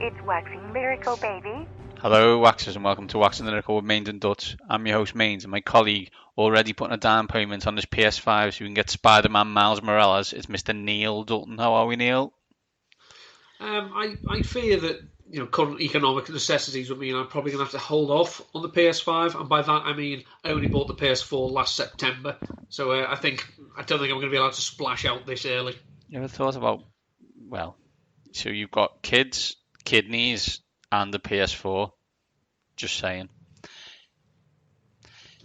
It's Waxing Lyrical, baby. Hello, Waxers, and welcome to Waxing Lyrical with Mains and Dutch. I'm your host, Mains, and my colleague, already putting a down payment on his PS5 so we can get Spider-Man Miles Morales. It's Mr. Neil Dutton. How are we, Neil? I fear that current economic necessities would mean I'm probably going to have to hold off on the PS5, and by that I mean I only bought the PS4 last September, so I don't think I'm going to be allowed to splash out this early. You ever thought about, so you've got kids, kidneys, and the PS4. Just saying.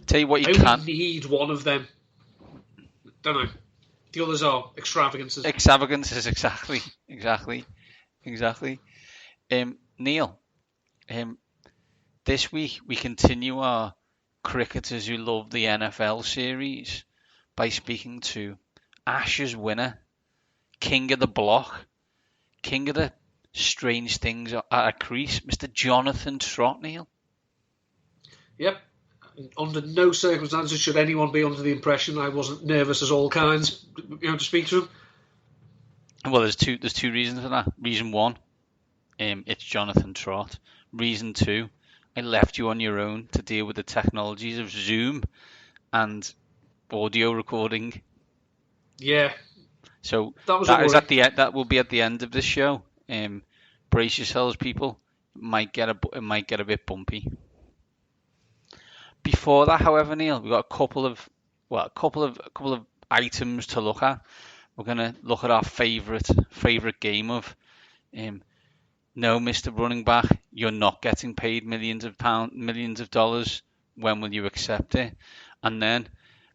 Tell you what you I only need one of them. Don't know. The others are extravagances. Extravagances, exactly. Neil, this week we continue our Cricketers Who Love the NFL series by speaking to Ashes winner, King of the Block, King of the Strange Things at a Crease, Mr. Jonathan Trott, Neil. Yep. Under no circumstances should anyone be under the impression I wasn't nervous as all kinds, to speak to him. Well, there's two reasons for that. Reason one, it's Jonathan Trott. Reason two, I left you on your own to deal with the technologies of Zoom and audio recording. Yeah. So that will be at the end of the show. Brace yourselves, people. It might get a bit bumpy. Before that, however, Neil, we've got a couple of items to look at. We're going to look at our favourite game of no, Mr. Running Back, you're not getting paid millions of dollars. When will you accept it? And then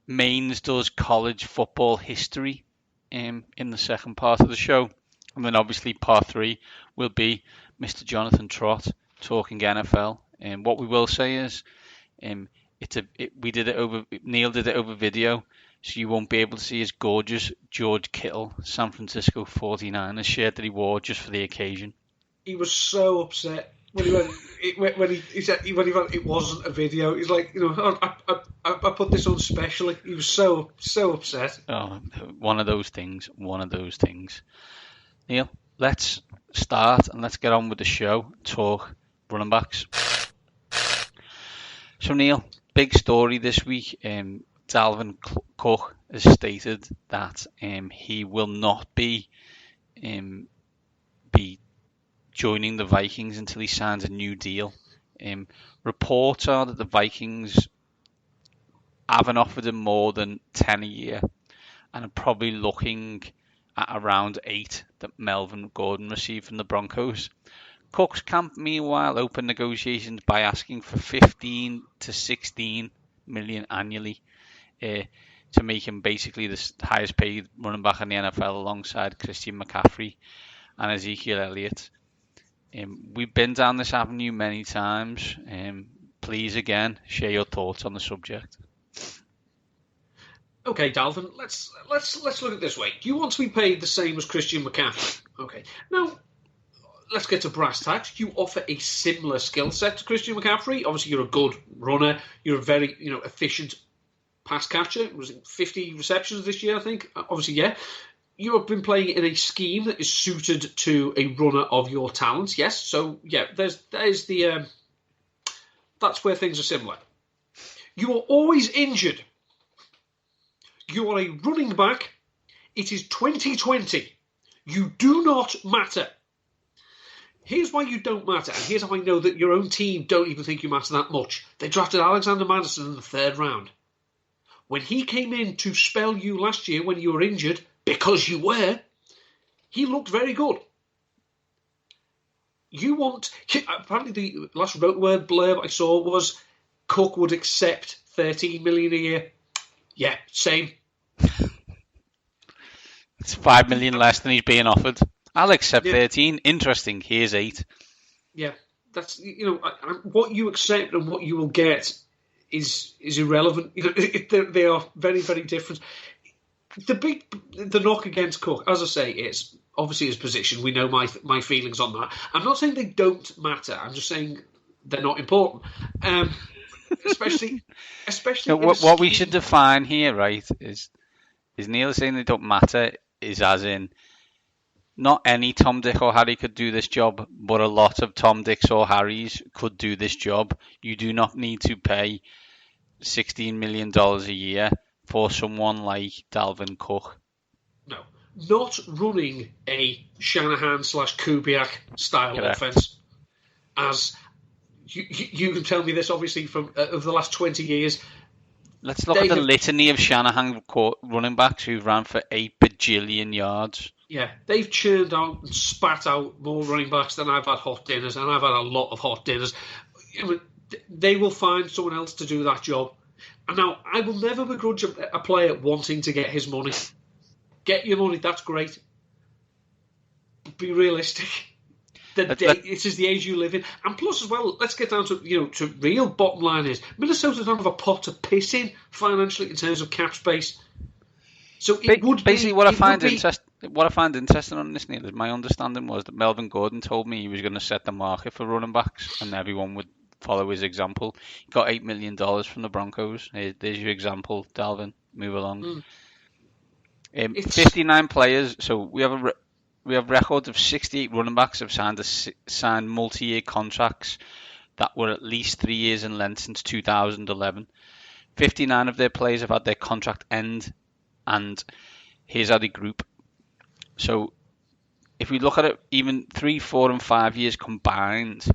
Mains does college football history in the second part of the show. And then obviously part 3 will be Mr. Jonathan Trott talking NFL. And what we will say is Neil did it over video, so you won't be able to see his gorgeous George Kittle San Francisco 49ers shirt that he wore just for the occasion. He was so upset when he said it wasn't a video. He's like, I put this on specially. He was so upset. Oh, one of those things. Neil, let's start and let's get on with the show. Talk running backs. So Neil, big story this week. Dalvin Cook has stated that he will not be joining the Vikings until he signs a new deal. Reports are that the Vikings haven't offered him more than 10 a year and are probably looking at around 8 that Melvin Gordon received from the Broncos. Cook's camp, meanwhile, opened negotiations by asking for 15 to 16 million annually to make him basically the highest paid running back in the NFL alongside Christian McCaffrey and Ezekiel Elliott. We've been down this avenue many times. Please, again, share your thoughts on the subject. Okay, Dalvin, let's look at it this way. You want to be paid the same as Christian McCaffrey. Okay. Now, let's get to brass tacks. You offer a similar skill set to Christian McCaffrey. Obviously, you're a good runner. You're a very efficient pass catcher. Was it 50 receptions this year, I think? Obviously, yeah. You have been playing in a scheme that is suited to a runner of your talents, yes. So, yeah, that's where things are similar. You are always injured. You are a running back. It is 2020. You do not matter. Here's why you don't matter, and here's how I know that your own team don't even think you matter that much. They drafted Alexander Madison in the 3rd round. When he came in to spell you last year when you were injured, because you were, he looked very good. Apparently the last word blurb I saw was Cook would accept 13 million a year. Yeah, same. It's 5 million less than he's being offered. I'll accept 13. Interesting. Here's 8. Yeah, that's what you accept and what you will get is irrelevant. They are very, very different. The knock against Cook, as I say, is obviously his position. We know my feelings on that. I'm not saying they don't matter. I'm just saying they're not important. Especially. What we should define here, right, is Neil saying they don't matter is as in not any Tom, Dick, or Harry could do this job, but a lot of Tom, Dicks, or Harrys could do this job. You do not need to pay $16 million a year for someone like Dalvin Cook. No. Not running a Shanahan/Kubiak style Correct. offense. As you can tell me this, obviously, from over the last 20 years. Let's look at the litany of Shanahan running backs who've ran for 8 bajillion yards. Yeah, they've churned out and spat out more running backs than I've had hot dinners, and I've had a lot of hot dinners. They will find someone else to do that job. And now, I will never begrudge a player wanting to get his money. Get your money, that's great. Be realistic. It is the age you live in. And plus, as well, let's get down to real bottom line is Minnesota don't have a pot to piss in financially in terms of cap space. So it would basically what I find interesting on this, Neil, is my understanding was that Melvin Gordon told me he was going to set the market for running backs, and everyone would follow his example. He got $8 million from the Broncos. There's your example, Dalvin. Move along. 59 players. So we have records of 68 running backs have signed multi-year contracts that were at least 3 years in length since 2011. 59 of their players have had their contract end, and here's how they group. So if we look at it, even 3, 4, and 5 years combined,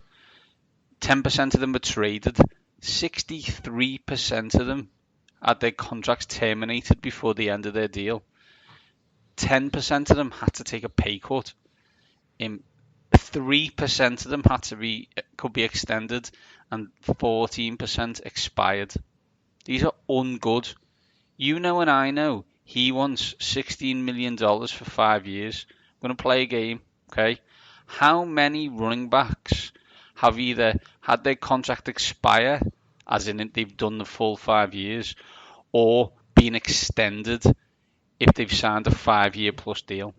10% of them were traded. 63% of them had their contracts terminated before the end of their deal. 10% of them had to take a pay cut. 3% of them could be extended, and 14% expired. These are ungood. You know and I know he wants $16 million for 5 years. I'm going to play a game, okay? How many running backs have either had their contract expire, as in they've done the full 5 years, or been extended if they've signed a 5-year plus deal?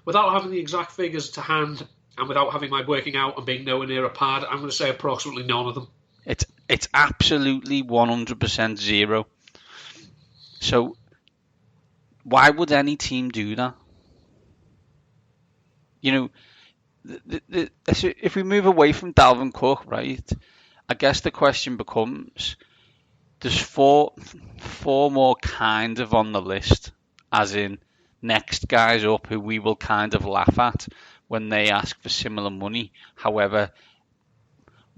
Without having the exact figures to hand, and without having my working out and being nowhere near a pad, I'm going to say approximately none of them. It's absolutely 100% zero. So why would any team do that? If we move away from Dalvin Cook, right, I guess the question becomes, there's four more kind of on the list, as in next guys up who we will kind of laugh at when they ask for similar money. However,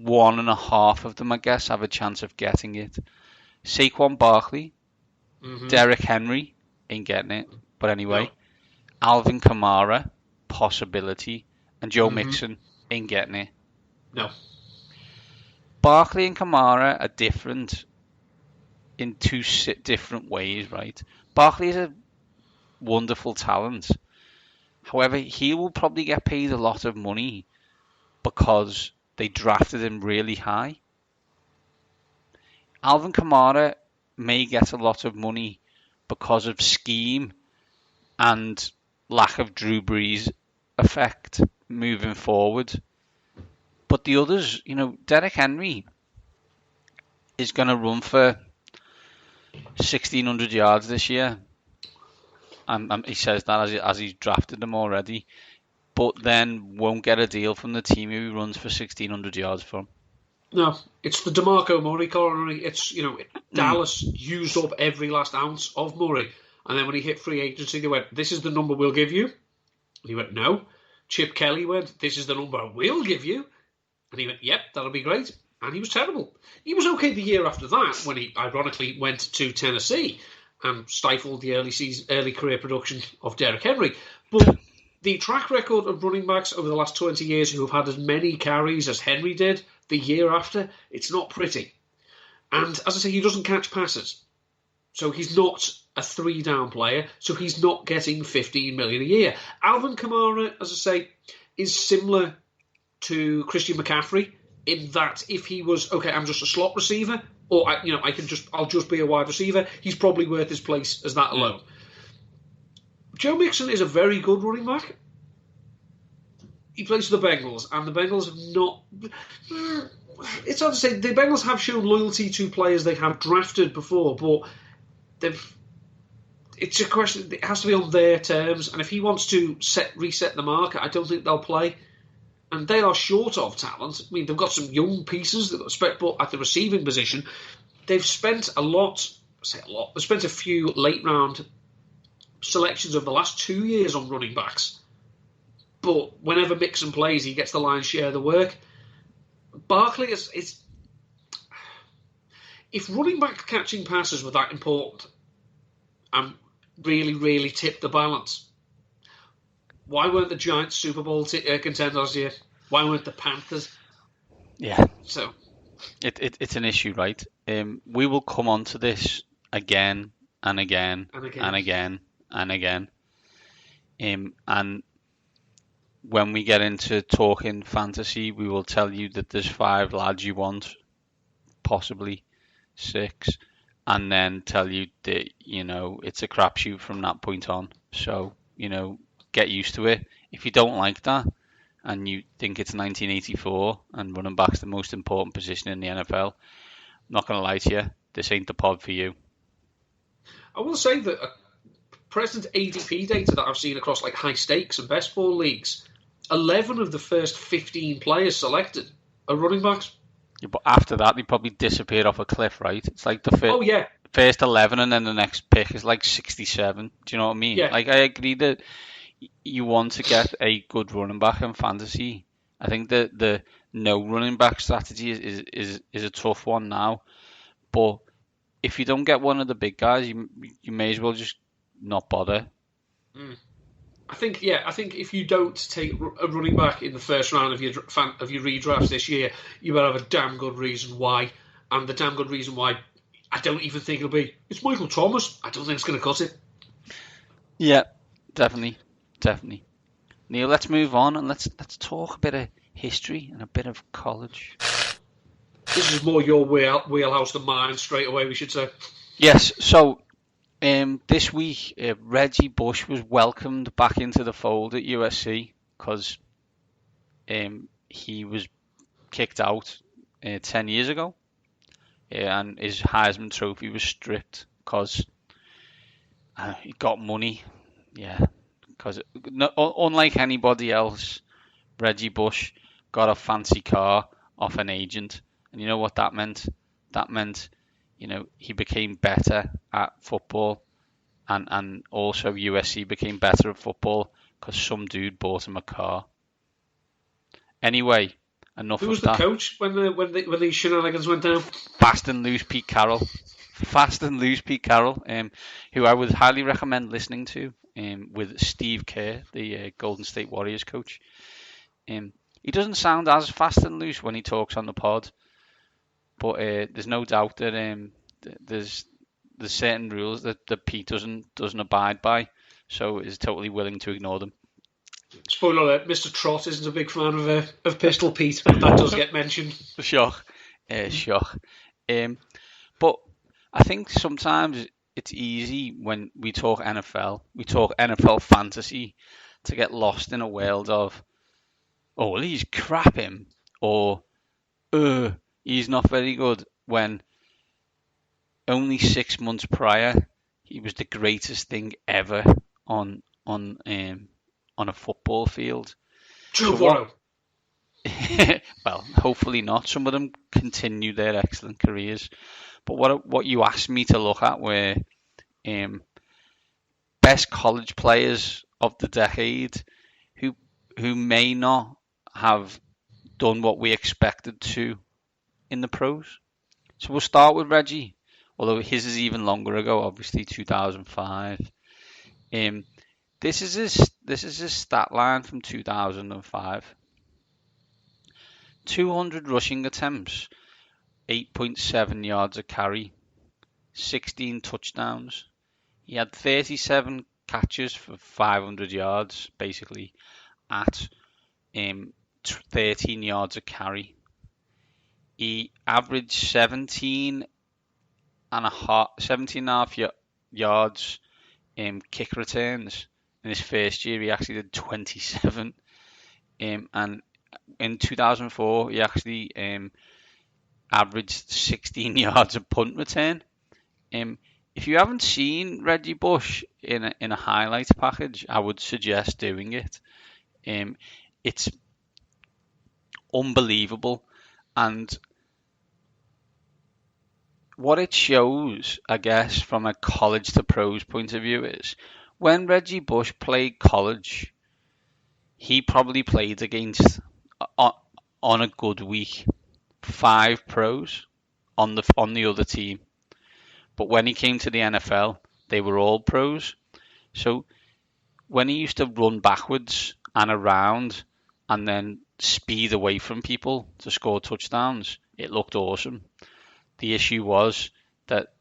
1.5 of them, I guess, have a chance of getting it. Saquon Barkley, Derrick Henry, ain't getting it. But anyway, no. Alvin Kamara, possibility, and Joe Mixon, ain't getting it. No. Barkley and Kamara are different in 2 different ways, right? Barkley is a wonderful talent. However, he will probably get paid a lot of money because they drafted him really high. Alvin Kamara may get a lot of money because of scheme and lack of Drew Brees effect moving forward. But the others, Derrick Henry is going to run for 1,600 yards this year. And he says that as he's drafted them already. But then won't get a deal from the team who he runs for 1,600 yards from. No, it's the DeMarco Murray coronary. It's, Dallas used up every last ounce of Murray. And then when he hit free agency, they went, this is the number we'll give you. And he went, no. Chip Kelly went, this is the number we'll give you. And he went, yep, that'll be great. And he was terrible. He was okay the year after that when he ironically went to Tennessee and stifled the early career production of Derrick Henry. But the track record of running backs over the last 20 years who have had as many carries as Henry did the year after, it's not pretty. And as I say, he doesn't catch passes. So he's not a 3-down player, so he's not getting $15 million a year. Alvin Kamara, as I say, is similar to Christian McCaffrey in that if he was, okay, I'm just a slot receiver, or I'll just be a wide receiver, he's probably worth his place as that alone. Joe Mixon is a very good running back. He plays for the Bengals, and the Bengals have not... It's hard to say. The Bengals have shown loyalty to players they have drafted before, but it's a question. It has to be on their terms, and if he wants to reset the market, I don't think they'll play. And they are short of talent. I mean, they've got some young pieces that got but at the receiving position, they've spent a lot. I say a lot. They've spent a few late round selections over the last 2 years on running backs. But whenever Mixon plays, he gets the lion's share of the work. Barkley is if running back catching passes were that important and really, really tipped the balance, why weren't the Giants Super Bowl contenders last year? Why weren't the Panthers? Yeah. So it's an issue, right? We will come on to this again and again and again and again. And when we get into talking fantasy, we will tell you that there's 5 lads you want, possibly 6, and then tell you that, it's a crapshoot from that point on. So, get used to it. If you don't like that and you think it's 1984 and running back's the most important position in the NFL, I'm not going to lie to you, this ain't the pod for you. I will say that present ADP data that I've seen across like high stakes and best ball leagues, 11 of the first 15 players selected are running backs. Yeah, but after that, they probably disappeared off a cliff, right? It's like the first 11 and then the next pick is like 67. Do you know what I mean? Yeah. Like, I agree that you want to get a good running back in fantasy. I think that the no running back strategy is a tough one now. But if you don't get one of the big guys, you may as well just not bother. I think if you don't take a running back in the first round of your redrafts this year, you better have a damn good reason why. And the damn good reason why, I don't even think it'll be, it's Michael Thomas. I don't think it's going to cut it. Yeah, definitely. Neil, let's move on and let's talk a bit of history and a bit of college. This is more your wheelhouse than mine, straight away, we should say. Yes, so this week, Reggie Bush was welcomed back into the fold at USC because he was kicked out 10 years ago, and his Heisman Trophy was stripped because he got money. Yeah, because unlike anybody else, Reggie Bush got a fancy car off an agent. And you know what that meant? That meant, he became better at football. And also USC became better at football because some dude bought him a car. Anyway, enough of that. Who was the coach when these shenanigans went down? Fast and loose Pete Carroll. Who I would highly recommend listening to with Steve Kerr, the Golden State Warriors coach. He doesn't sound as fast and loose when he talks on the pod. But there's no doubt that there's certain rules that Pete doesn't abide by, so is totally willing to ignore them. Spoiler alert: Mr. Trott isn't a big fan of Pistol Pete, but that does get mentioned. Shock. But I think sometimes it's easy when we talk NFL fantasy, to get lost in a world of, oh, well, he's crapping, or he's not very good, when only 6 months prior he was the greatest thing ever on a football field. Well, hopefully not. Some of them continue their excellent careers. But what you asked me to look at were best college players of the decade who may not have done what we expected to in the pros. So we'll start with Reggie, although his is even longer ago, obviously 2005. This is his stat line from 2005. 200 rushing attempts, 8.7 yards a carry, 16 touchdowns. He had 37 catches for 500 yards, basically, at 13 yards a carry. He averaged 17 and a half yards kick returns. In his first year, he actually did 27. And in 2004, he actually averaged 16 yards a punt return. If If you haven't seen Reggie Bush in a highlights package, I would suggest doing it. It's unbelievable, and what it shows, I guess, from a college to pros point of view is when Reggie Bush played college, he probably played against on a good week 5 pros on the other team. But when he came to the NFL, they were all pros. So when he used to run backwards and around and then speed away from people to score touchdowns, it looked awesome. The issue was that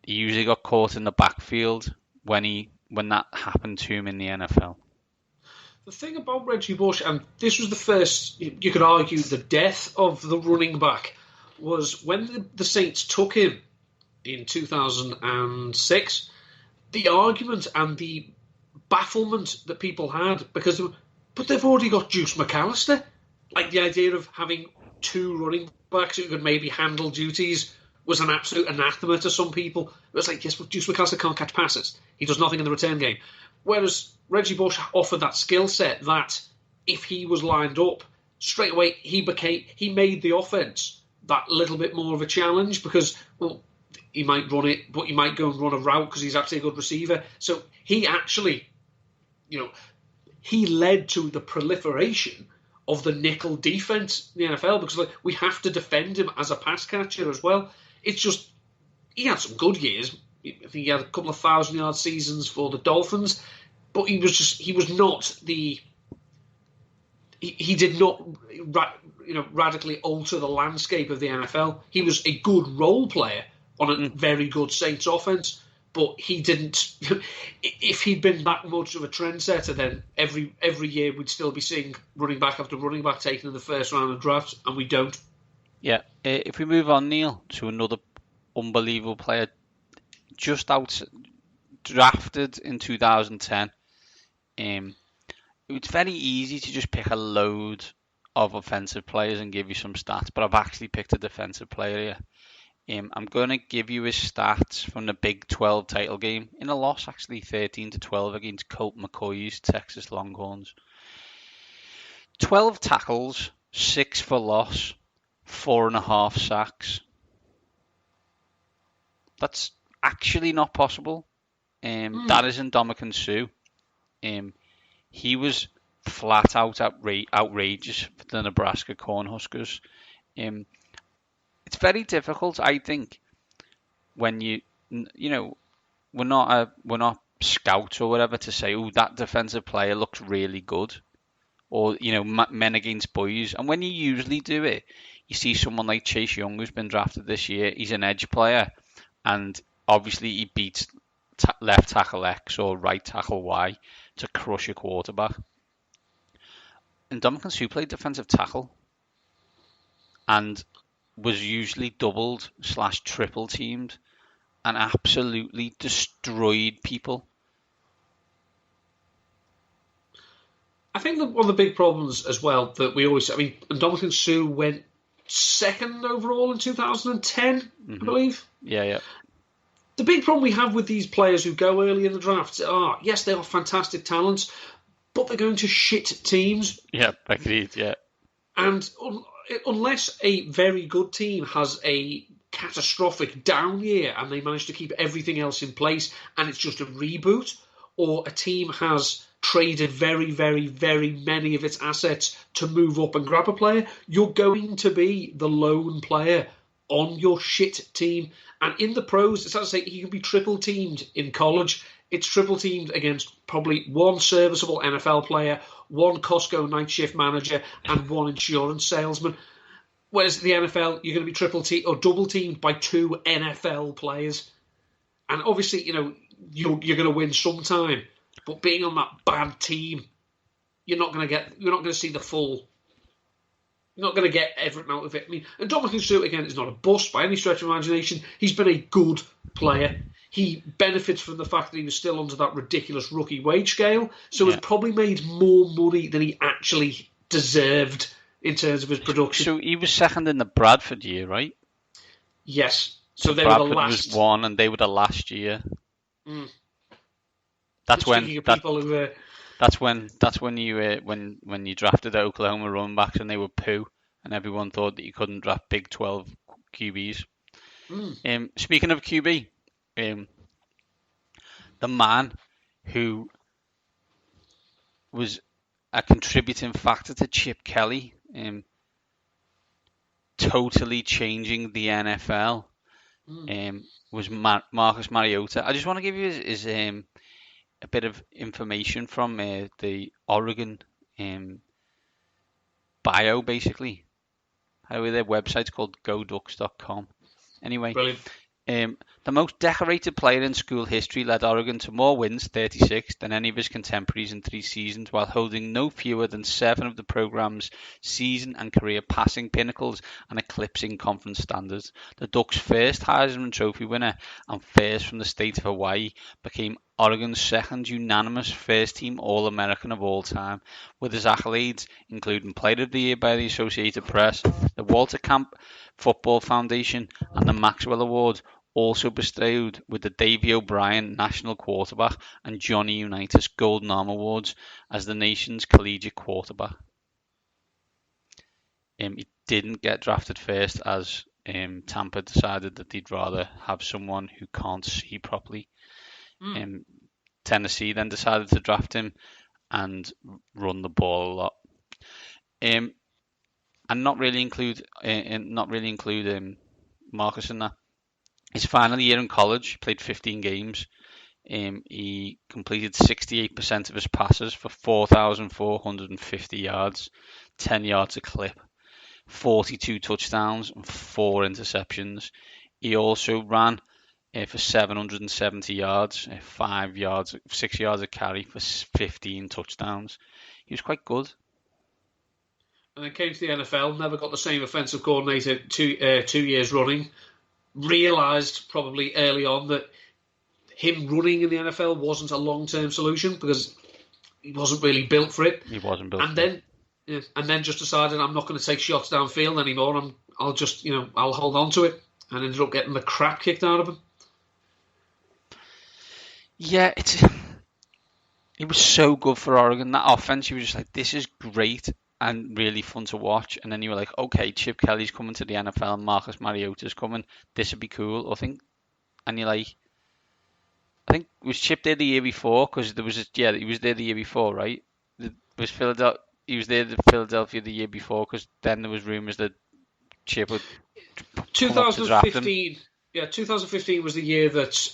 he usually got caught in the backfield when that happened to him in the NFL. The thing about Reggie Bush, and this was the first, you could argue, the death of the running back, was when the Saints took him in 2006, the argument and the bafflement that people had, but they've already got Juice McAllister. Like, the idea of having 2 running backs who could maybe handle duties was an absolute anathema to some people. It was like, yes, but Juice McAllister can't catch passes. He does nothing in the return game. Whereas Reggie Bush offered that skill set that if he was lined up, straight away he made the offense that little bit more of a challenge, because, well, he might run it, but he might go and run a route because he's actually a good receiver. So he actually, he led to the proliferation of the nickel defense in the NFL, because we have to defend him as a pass catcher as well. It's just, he had some good years. I think he had a couple of 1,000-yard seasons for the Dolphins, but he was not the. He did not, radically alter the landscape of the NFL. He was a good role player on a very good Saints offense, but he didn't. If he'd been that much of a trendsetter, then every year we'd still be seeing running back after running back taken in the first round of drafts, and we don't. Yeah, if we move on, Neil, to another unbelievable player, just out drafted in 2010. It's very easy to just pick a load of offensive players and give you some stats, but I've actually picked a defensive player here. I'm going to give you his stats from the Big 12 title game, in a loss actually 13-12 against Colt McCoy's Texas Longhorns. 12 tackles, 6 for loss, 4.5 sacks. That's actually not possible. That isn't Ndamukong Suh. He was flat out outrageous for the Nebraska Cornhuskers. It's very difficult, I think, when we're not scouts or whatever, to say, oh, that defensive player looks really good, or men against boys. And when you usually do it, you see someone like Chase Young, who's been drafted this year. He's an edge player, and obviously he beats left tackle X or right tackle Y to crush a quarterback. And Ndamukong Suh played defensive tackle and was usually doubled / triple teamed and absolutely destroyed people. I think that one of the big problems as well that we always, Ndamukong Suh went 2nd overall in 2010, I believe. Yeah. The big problem we have with these players who go early in the draft are, yes, they are fantastic talents, but they're going to shit teams. Yeah, agreed, yeah. And unless a very good team has a catastrophic down year and they manage to keep everything else in place and it's just a reboot, or a team has traded very, very, very many of its assets to move up and grab a player, you're going to be the lone player on your shit team. And in the pros, it's hard to say, he can be triple teamed in college. It's triple teamed against probably one serviceable NFL player, one Costco night shift manager, and one insurance salesman. Whereas in the NFL, you're going to be triple teamed or double teamed by 2 NFL players. And obviously, you're going to win sometime. But being on that bad team, you're not going to see the full. You're not going to get everything out of it. And Ndamukong Suh, again, is not a bust by any stretch of imagination. He's been a good player. He benefits from the fact that he was still under that ridiculous rookie wage scale, so he's probably made more money than he actually deserved in terms of his production. So he was 2nd in the Bradford year, right? Yes. So they were the Bradford last. was 1, and they were the last year. That's Just when thinking of people who were. that's when you when you drafted the Oklahoma running backs and they were poo, and everyone thought that you couldn't draft Big 12 QBs. Speaking of QB, the man who was a contributing factor to Chip Kelly totally changing the NFL was Marcus Mariota. I just want to give you his a bit of information from the Oregon bio, basically. Their website's called goducks.com. Anyway, the most decorated player in school history led Oregon to more wins, 36, than any of his contemporaries in 3 seasons, while holding no fewer than 7 of the program's season and career passing pinnacles and eclipsing conference standards. The Ducks' first Heisman Trophy winner and first from the state of Hawaii became Oregon's second unanimous first-team All-American of all time, with his accolades including Player of the Year by the Associated Press, the Walter Camp Football Foundation, and the Maxwell Award, also bestowed with the Davey O'Brien National Quarterback and Johnny Unitas Golden Arm Awards as the nation's collegiate quarterback. He didn't get drafted first as Tampa decided that they'd rather have someone who can't see properly. Tennessee then decided to draft him and run the ball a lot. And not really include Marcus in that. His final year in college, played 15 games. He completed 68% of his passes for 4,450 yards, 10 yards a clip, 42 touchdowns, and 4 interceptions. He also ran for 770 yards, 6 yards a carry for 15 touchdowns. He was quite good. And then came to the NFL, never got the same offensive coordinator 2 years running. Realised probably early on that him running in the NFL wasn't a long-term solution because he wasn't really built for it. He wasn't built. And then just decided I'm not going to take shots downfield anymore. I'll just I'll hold on to it, and ended up getting the crap kicked out of him. Yeah, it was so good for Oregon. That offense, you were just like, this is great and really fun to watch. And then you were like, okay, Chip Kelly's coming to the NFL and Marcus Mariota's coming. This would be cool, I think. And you're like, I think, was Chip there the year before? Because he was there the year before, right? He was there to Philadelphia the year before, because then there was rumours that Chip would 2015. Yeah, 2015 was the year that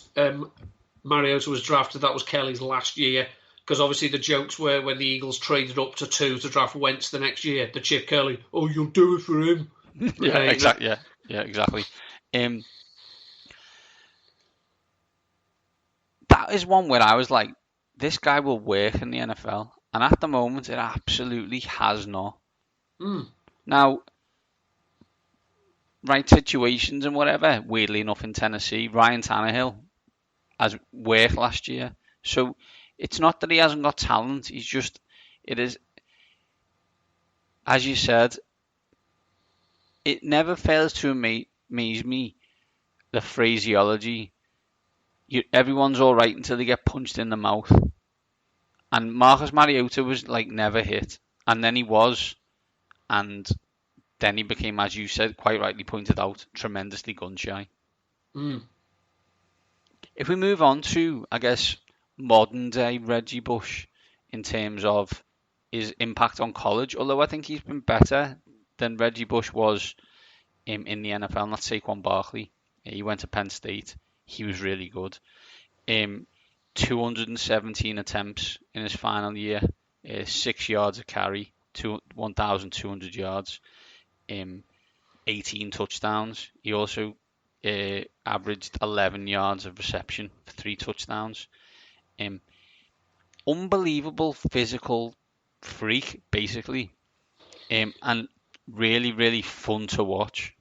Mariota was drafted. That was Kelly's last year. Because obviously the jokes were when the Eagles traded up to 2 to draft Wentz the next year, the Chip Kelly, oh, you'll do it for him. Yeah, exactly. Yeah, exactly. That is one where I was like, this guy will work in the NFL. And at the moment, it absolutely has not. Now, right situations and whatever, weirdly enough in Tennessee, Ryan Tannehill has worked last year. So it's not that he hasn't got talent. It is, as you said, it never fails to amaze me, the phraseology. Everyone's all right until they get punched in the mouth. And Marcus Mariota was like never hit. And then he was. And then he became, as you said, quite rightly pointed out, tremendously gun shy. If we move on to, I guess, modern day Reggie Bush in terms of his impact on college, although I think he's been better than Reggie Bush was in the NFL, not Saquon Barkley. He went to Penn State. He was really good. 217 attempts in his final year, 6 yards a carry, 1,200 yards, 18 touchdowns. He also averaged 11 yards of reception for 3 touchdowns. Unbelievable physical freak, basically, and really, really fun to watch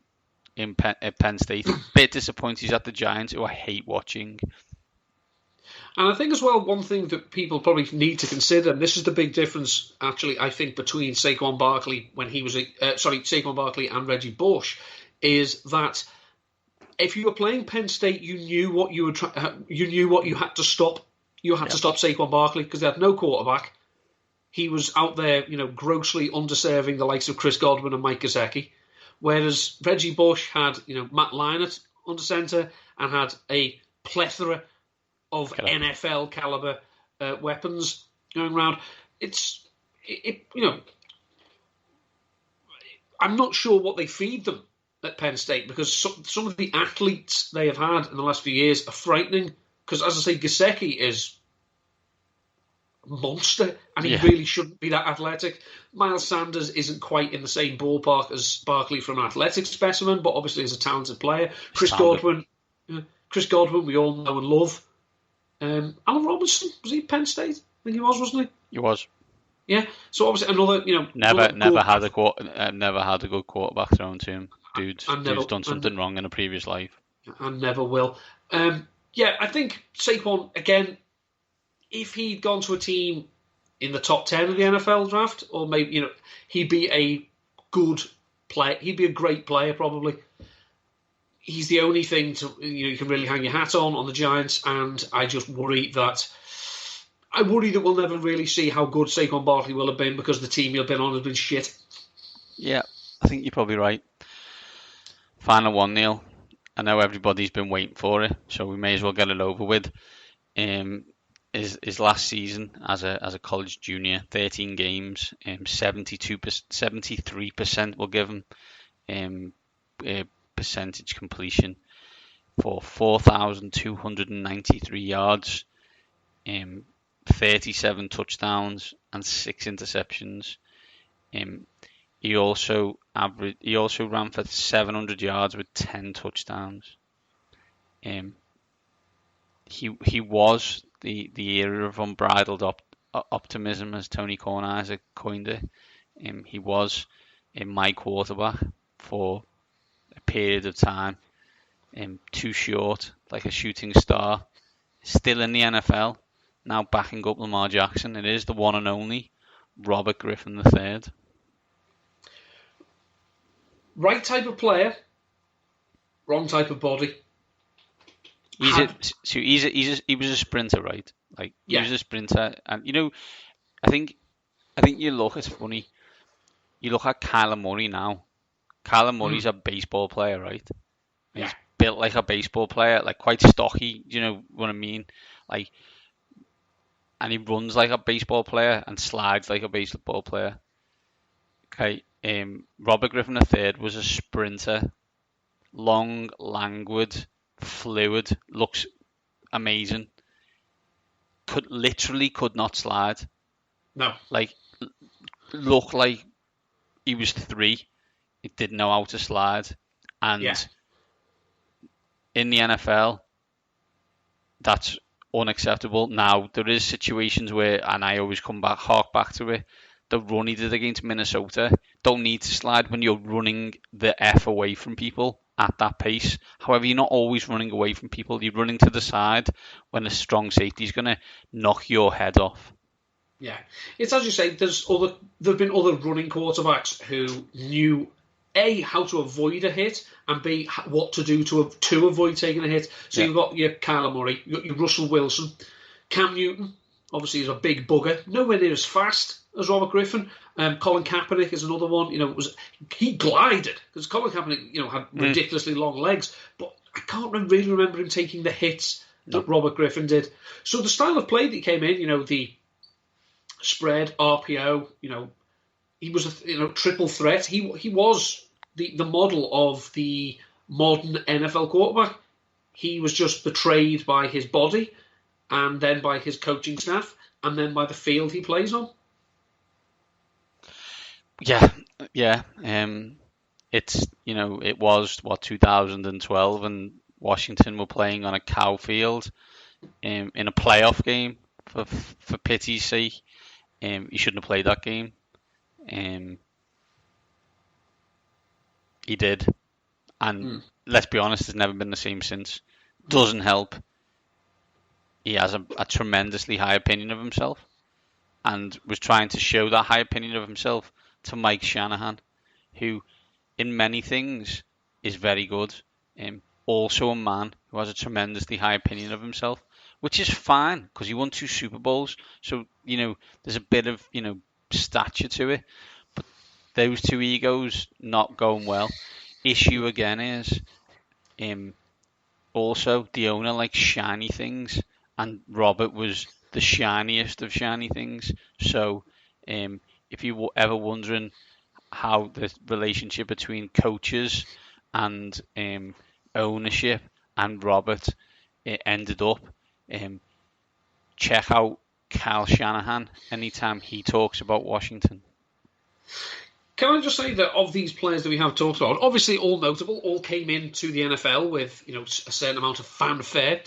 at Penn State. Bit disappointed he's at the Giants, who I hate watching. And I think as well, one thing that people probably need to consider, and this is the big difference, actually, I think, between Saquon Barkley Saquon Barkley and Reggie Bush, is that if you were playing Penn State, you knew what you had to stop. You had to stop Saquon Barkley because they had no quarterback. He was out there, grossly underserving the likes of Chris Godwin and Mike Gesicki. Whereas Reggie Bush had, Matt Leinart under centre and had a plethora of NFL caliber weapons going around. I'm not sure what they feed them at Penn State because some of the athletes they have had in the last few years are frightening. Because, as I say, Gesicki is a monster, and he really shouldn't be that athletic. Miles Sanders isn't quite in the same ballpark as Barkley from an athletic specimen, but obviously is a talented player. Chris Godwin, we all know and love. Alan Robinson, was he Penn State? I think he was, wasn't he? He was. Yeah. So obviously another, never had a good quarterback thrown to him. Dude's done something wrong in a previous life. And never will. Yeah, I think Saquon, again, if he'd gone to a team in the top 10 of the NFL draft, or maybe, he'd be a good player. He'd be a great player, probably. He's the only thing you can really hang your hat on the Giants, and I just worry that we'll never really see how good Saquon Barkley will have been because the team he'll been on has been shit. Yeah, I think you're probably right. Final one, Neil. I know everybody's been waiting for it, so we may as well get it over with. His last season as a college junior, 13 games, 73% will give him percentage completion for 4,293 yards, 37 touchdowns and 6 interceptions. He also ran for 700 yards with 10 touchdowns. He was the era of unbridled optimism, as Tony Kornheiser coined it. He was my quarterback for a period of time. Too short, like a shooting star. Still in the NFL, now backing up Lamar Jackson. It is the one and only Robert Griffin III. Right type of player, wrong type of body. He was a sprinter, right? He was a sprinter, and I think you look. It's funny. You look at Kyler Murray now. Kyler Murray's a baseball player, right? Yeah. He's built like a baseball player, like quite stocky. You know what I mean? And he runs like a baseball player and slides like a baseball player. Okay. Robert Griffin III was a sprinter, long, languid, fluid, looks amazing. Could not slide. No. Looked like he was 3. He didn't know how to slide. And in the NFL, that's unacceptable. Now, there is situations where, and I always hark back to it, the run he did against Minnesota, don't need to slide when you're running the F away from people at that pace. However, you're not always running away from people. You're running to the side when a strong safety is going to knock your head off. Yeah. It's as you say, there have been other running quarterbacks who knew A, how to avoid a hit, and B, what to do to avoid taking a hit. So you've got your Kyler Murray, you've got your Russell Wilson, Cam Newton, obviously is a big bugger, nowhere near as fast as Robert Griffin. Colin Kaepernick is another one. He glided because Colin Kaepernick, had ridiculously long legs, but I can't really remember him taking the hits that Robert Griffin did. So the style of play that he came in, the spread, RPO, he was a triple threat. He was the model of the modern NFL quarterback. He was just betrayed by his body, and then by his coaching staff, and then by the field he plays on. Yeah. It's it was 2012, and Washington were playing on a cow field in a playoff game. For pity's sake, he shouldn't have played that game. He did, and let's be honest, it's never been the same since. Doesn't help. He has a tremendously high opinion of himself, and was trying to show that high opinion of himself to Mike Shanahan, who, in many things, is very good. also a man who has a tremendously high opinion of himself, which is fine because he won 2 Super Bowls. So, there's a bit of, stature to it. But those two egos not going well. Issue again is also the owner likes shiny things, and Robert was the shiniest of shiny things. So, if you were ever wondering how the relationship between coaches and ownership and Robert ended up, check out Kyle Shanahan anytime he talks about Washington. Can I just say that of these players that we have talked about, obviously all notable, all came into the NFL with a certain amount of fanfare.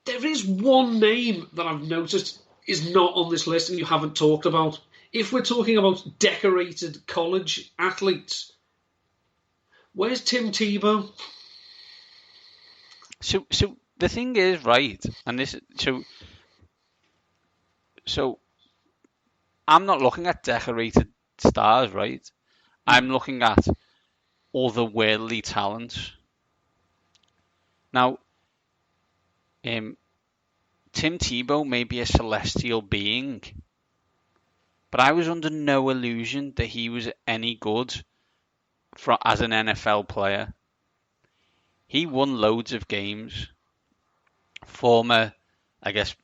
There is one name that I've noticed is not on this list and you haven't talked about. If we're talking about decorated college athletes, where's Tim Tebow? So the thing is, right, and this so I'm not looking at decorated stars, right? I'm looking at otherworldly talents. Now, Tim Tebow may be a celestial being, but I was under no illusion that he was any good as an NFL player. He won loads of games. Former, I guess,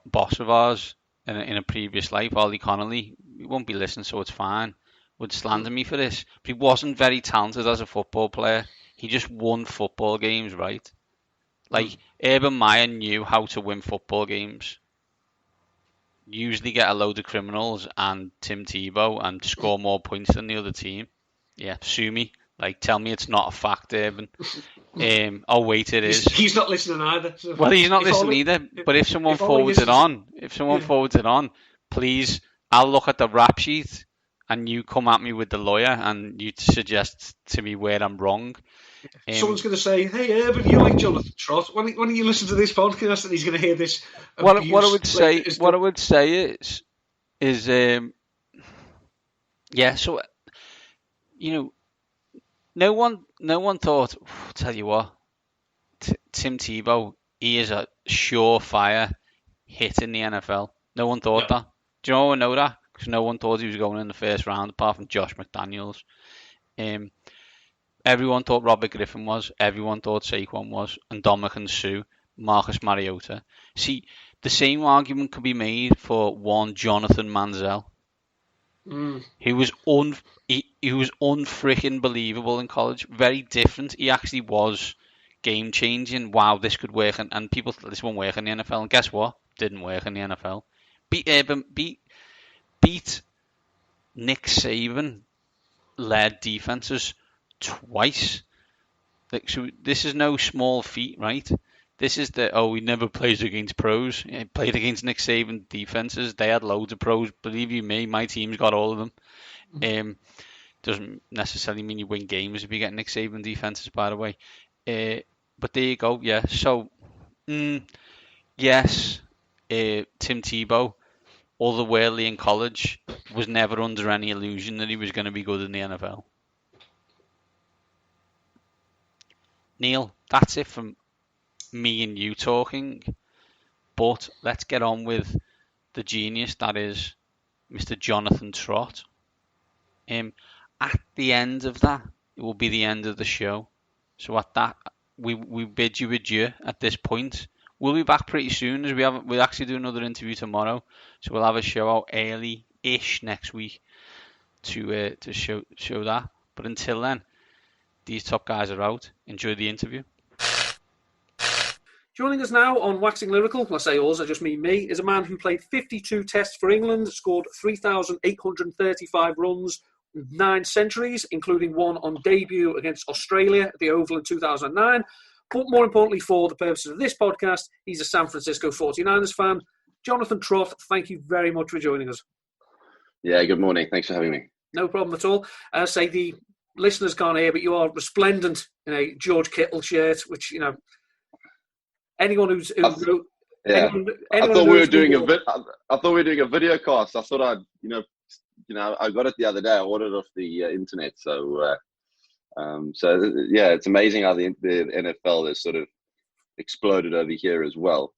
boss of ours in a previous life, Ollie Connolly, he won't be listening, so it's fine, would slander me for this, but he wasn't very talented as a football player. He just won football games, right? Like, Urban Meyer knew how to win football games. Usually get a load of criminals and Tim Tebow and score more points than the other team. Yeah, sue me. Like, tell me it's not a fact, Urban. Oh, wait, it is. He's not listening either. So well, he's not listening either. But if someone forwards it on, please, I'll look at the rap sheet and you come at me with the lawyer and you suggest to me where I'm wrong. Someone's going to say, "Hey, Urban, you like Jonathan Trott? When you listen to this podcast, and he's going to hear this." What I would say is, yeah. So, no one thought. Tell you what, Tim Tebow, he is a surefire hit in the NFL. No one thought that. Do you know how I know that? Because no one thought he was going in the first round, apart from Josh McDaniels. Everyone thought Robert Griffin was. Everyone thought Saquon was. And Dominican Sue, Marcus Mariota. See, the same argument could be made for one Jonathan Manziel. He was he was unfreaking believable in college. Very different. He actually was game changing. Wow, this could work. And people thought this won't work in the NFL. And guess what? Didn't work in the NFL. Beat Nick Saban led defenses twice. So this is no small feat, right? This is he never plays against pros. He played against Nick Saban defenses. They had loads of pros. Believe you me, my team's got all of them. Doesn't necessarily mean you win games if you get Nick Saban defenses, by the way. But there you go. Yeah. So, yes, Tim Tebow, otherworldly in college, was never under any illusion that he was going to be good in the NFL. Neil, that's it from me and you talking, but let's get on with the genius that is Mr. Jonathan Trott. At the end of that, it will be the end of the show. So at that, we bid you adieu at this point. We'll be back pretty soon, as we'll actually do another interview tomorrow. So we'll have a show out early-ish next week to show that. But until then, these top guys are out. Enjoy the interview. Joining us now on Waxing Lyrical, when I say us, I just mean me, is a man who played 52 tests for England, scored 3,835 runs, 9 centuries, including one on debut against Australia at the Oval in 2009. But more importantly, for the purposes of this podcast, he's a San Francisco 49ers fan. Jonathan Trott, thank you very much for joining us. Yeah, good morning. Thanks for having me. No problem at all. Say the listeners can't hear, but you are resplendent in a George Kittle shirt, which, anyone who's I thought we were doing a video cast. I thought I got it the other day. I ordered it off the internet, so So yeah, it's amazing how the NFL has sort of exploded over here as well,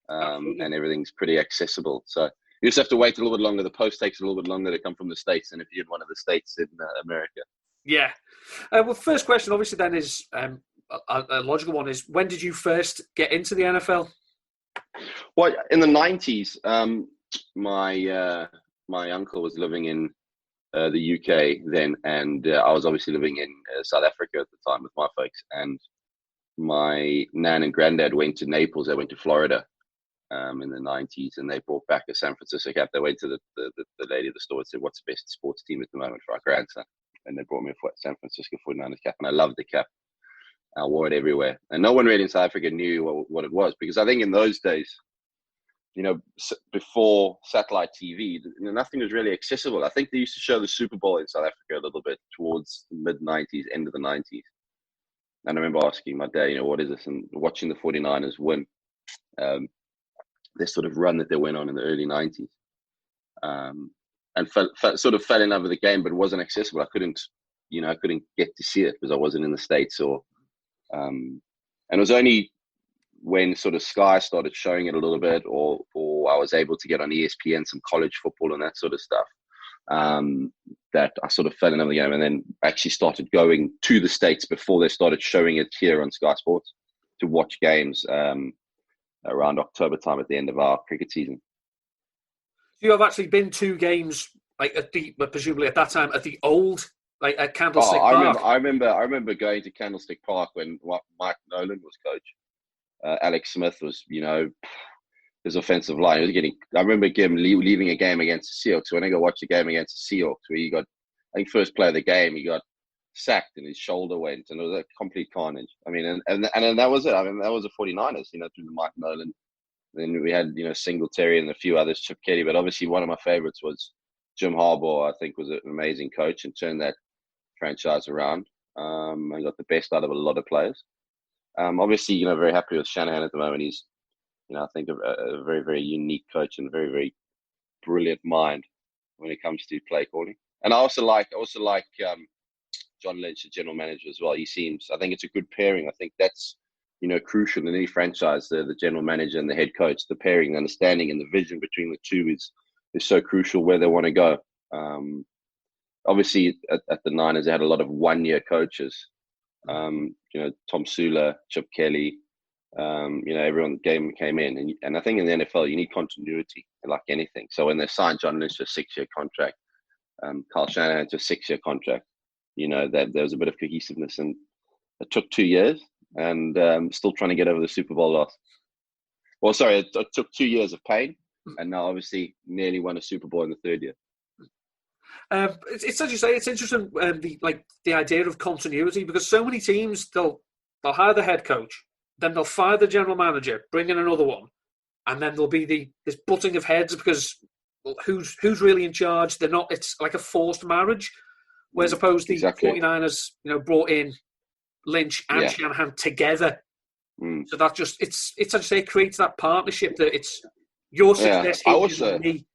and everything's pretty accessible. So you just have to wait a little bit longer. The post takes a little bit longer to come from the States than if you're in one of the states in America. Yeah. Well, first question, obviously, then is a logical one: is when did you first get into the NFL? Well, in the 90s, my uncle was living in the UK then, and I was obviously living in South Africa at the time with my folks. And my nan and granddad went to Naples. They went to Florida in the 90s, and they brought back a San Francisco cap. They went to the lady at the store and said, "What's the best sports team at the moment for our grandson?" And they brought me a San Francisco 49ers cap, and I loved the cap. I wore it everywhere, and no one really in South Africa knew what it was, because I think in those days, before satellite TV, nothing was really accessible. I think they used to show the Super Bowl in South Africa a little bit towards the mid-90s, end of the 90s. And I remember asking my dad, what is this? And watching the 49ers win, this sort of run that they went on in the early 90s. And sort of fell in love with the game, but it wasn't accessible. I couldn't get to see it because I wasn't in the States, and it was only when sort of Sky started showing it a little bit, or I was able to get on ESPN some college football and that sort of stuff, that I sort of fell in love with the game, and then actually started going to the States before they started showing it here on Sky Sports to watch games around October time at the end of our cricket season. You have actually been to games presumably at that time at the old, at Candlestick Park. I remember going to Candlestick Park when Mike Nolan was coach. Alex Smith was, his offensive line. I remember him leaving a game against the Seahawks. When I go watch a game against the Seahawks, where he got, I think first play of the game, he got sacked and his shoulder went, and it was a complete carnage. I mean, and that was it. I mean, that was the 49ers, through the Mike Nolan. Then we had, Singletary and a few others, Chip Kelly, but obviously one of my favorites was Jim Harbaugh. I think was an amazing coach and turned that franchise around, and got the best out of a lot of players. Obviously, very happy with Shanahan at the moment. He's, I think a very, very unique coach and a very, very brilliant mind when it comes to play calling. And I also like John Lynch, the general manager as well. I think it's a good pairing. I think that's, crucial in any franchise, the general manager and the head coach. The pairing, the understanding and the vision between the two is so crucial where they want to go. Obviously at the Niners, they had a lot of one-year coaches. Tom Sula, Chip Kelly, everyone came in. And I think in the NFL, you need continuity like anything. So when they signed John Lynch to a 6-year contract, Kyle Shanahan to a 6-year contract, that there was a bit of cohesiveness, and it took 2 years, and still trying to get over the Super Bowl loss. Well, sorry, it took 2 years of pain, and now obviously nearly won a Super Bowl in the third year. It's as you say, it's interesting, the idea of continuity, because so many teams they'll hire the head coach, then they'll fire the general manager, bring in another one, and then there'll be this butting of heads because who's really in charge? They're not. It's like a forced marriage, whereas opposed to the 49ers, brought in Lynch and Shanahan together. So that just it's as you say, it creates that partnership that it's your success hinges on me.